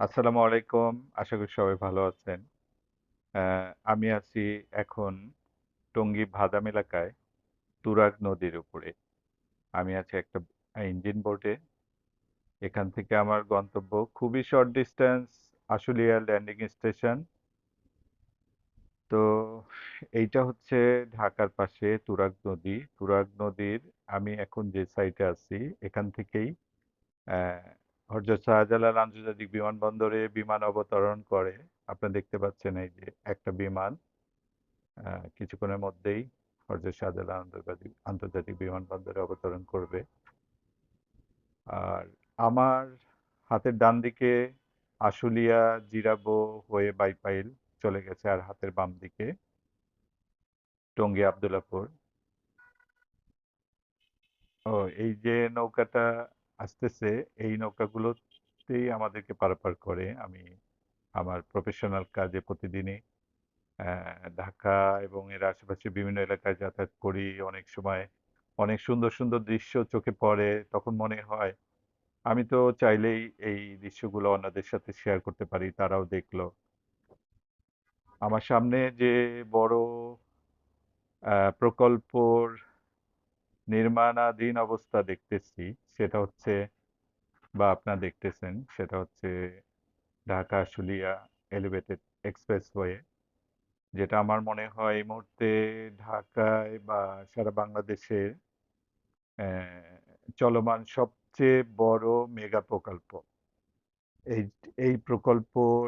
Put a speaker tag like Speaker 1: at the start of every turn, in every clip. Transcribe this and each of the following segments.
Speaker 1: আসসালামু আলাইকুম। আশা করি সবাই ভালো আছেন। অ্যা আমি আছি এখন টঙ্গী ভাদাম এলাকায় তুরাগ নদীর উপরে। আমি আছি একটা ইঞ্জিন বোটে। এখান থেকে আমার গন্তব্য খুবই short distance Ashulia landing station. তো এইটা হচ্ছে ঢাকার পাশে তুরাগ নদী। তুরাগ নদীর আমি এখন যে সাইটে আছি এখান থেকেই অ্যা হযরত শাহজালাল আন্তর্জাতিক বিমানবন্দরে বিমান অবতরণ করে। আপনারা দেখতে পাচ্ছেন এই যে একটা বিমান কিছুক্ষণের মধ্যেই হযরত শাহজালাল আন্তর্জাতিক বিমানবন্দরে অবতরণ করবে। আর আমার হাতের ডান দিকে আশুলিয়া, জিরাবো হয়ে বাইপাইল চলে গেছে। আর হাতের বাম দিকে টঙ্গী আব্দুল্লাহপুর। ও এই যে নৌকাটা আসতেছে এই নৌকাগুলোতেই আমাদেরকে পারাপার করে। আমি আমার প্রফেশনাল কাজে প্রতিদিনই ঢাকা এবং এর আশেপাশে বিভিন্ন এলাকায় যাতায়াত করি। অনেক সময় অনেক সুন্দর, সুন্দর দৃশ্য চোখে পড়ে। তখন মনে হয় আমি তো চাইলেই এই দৃশ্যগুলো অন্যদের সাথে শেয়ার করতে পারি, তারাও দেখলো। আমার সামনে যে বড় প্রকল্পর নির্মাণাধীন অবস্থা দেখতেছি, সেটা হচ্ছে বা আপনারা দেখতেছেন, সেটা হচ্ছে ঢাকা আশুলিয়া এলিভেটেড এক্সপ্রেসওয়ে। যেটা আমার মনে হয় এই মুহূর্তে ঢাকায় বা সারা বাংলাদেশে চলমান সবচেয়ে বড় মেগা প্রকল্প। এই এই প্রকল্পর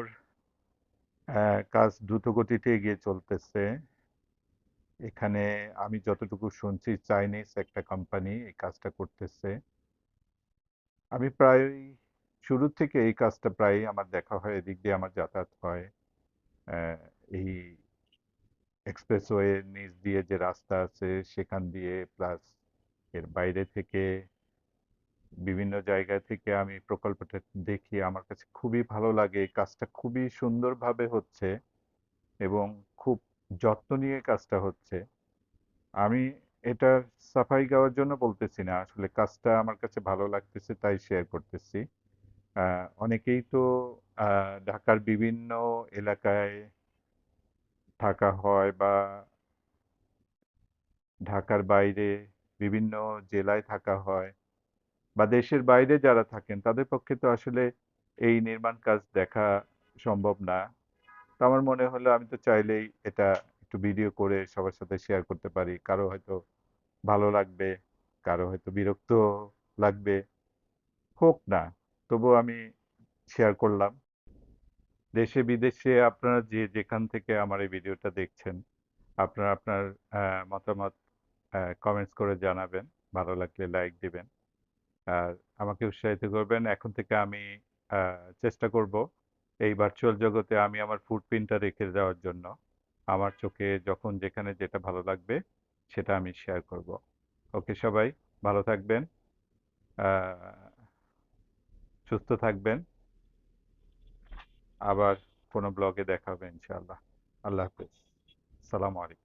Speaker 1: কাজ দ্রুত গতিতে এগিয়ে চলতেছে। এখানে আমি যতটুকু শুনছি চাইনিজ একটা কোম্পানি এই কাজটা করতেছে। আমি প্রায়ই শুরু থেকে এই কাজটা প্রায়ই আমার দেখা হয়, এদিক দিয়ে আমার যাতায়াত হয়। আহ, এই এক্সপ্রেসওয়ের নিচ দিয়ে যে রাস্তা আছে সেখান দিয়ে প্লাস এর বাইরে থেকে বিভিন্ন জায়গা থেকে আমি প্রকল্পটা দেখি আমার কাছে খুবই ভালো লাগে। এই কাজটা খুবই সুন্দরভাবে হচ্ছে এবং খুব যত্ন নিয়ে কাজটা হচ্ছে। আমি এটার সাফাই গাওয়ার জন্য বলতেছি না। আসলে কাজটা আমার কাছে ভালো লাগতেছে তাই শেয়ার করতেছি। অনেকেই তো ঢাকার বিভিন্ন এলাকায় থাকা হয় বা ঢাকার বাইরে বিভিন্ন জেলায় থাকা হয় বা দেশের বাইরে যারা থাকেন তাদের পক্ষে তো আসলে এই নির্মাণ কাজ দেখা সম্ভব না। তো আমার মনে হলো আমি তো চাইলেই এটা একটু ভিডিও করে সবার সাথে শেয়ার করতে পারি। কারো হয়তো ভালো লাগবে, কারো হয়তো বিরক্ত লাগবে, হোক না। তবুও আমি শেয়ার করলাম। দেশে বিদেশে আপনারা যে যেখান থেকে আমার এই ভিডিওটা দেখছেন, আপনারা আপনার মতামত কমেন্টস করে জানাবেন। ভালো লাগলে লাইক দিবেন। আর আমাকে উৎসাহিত করবেন। এখন থেকে আমি চেষ্টা করব এই ভার্চুয়াল জগতে আমি আমার ফুটপ্রিন্টটা রেখে যাওয়ার জন্য। আমার চোখে যখন যেখানে যেটা ভালো লাগবে সেটা আমি শেয়ার করব। ওকে সবাই ভালো থাকবেন, আ সুস্থ থাকবেন। আবার কোনো ব্লগে দেখা হবে ইনশাআল্লাহ। আল্লাহ হাফেজ। আসসালামু আলাইকুম।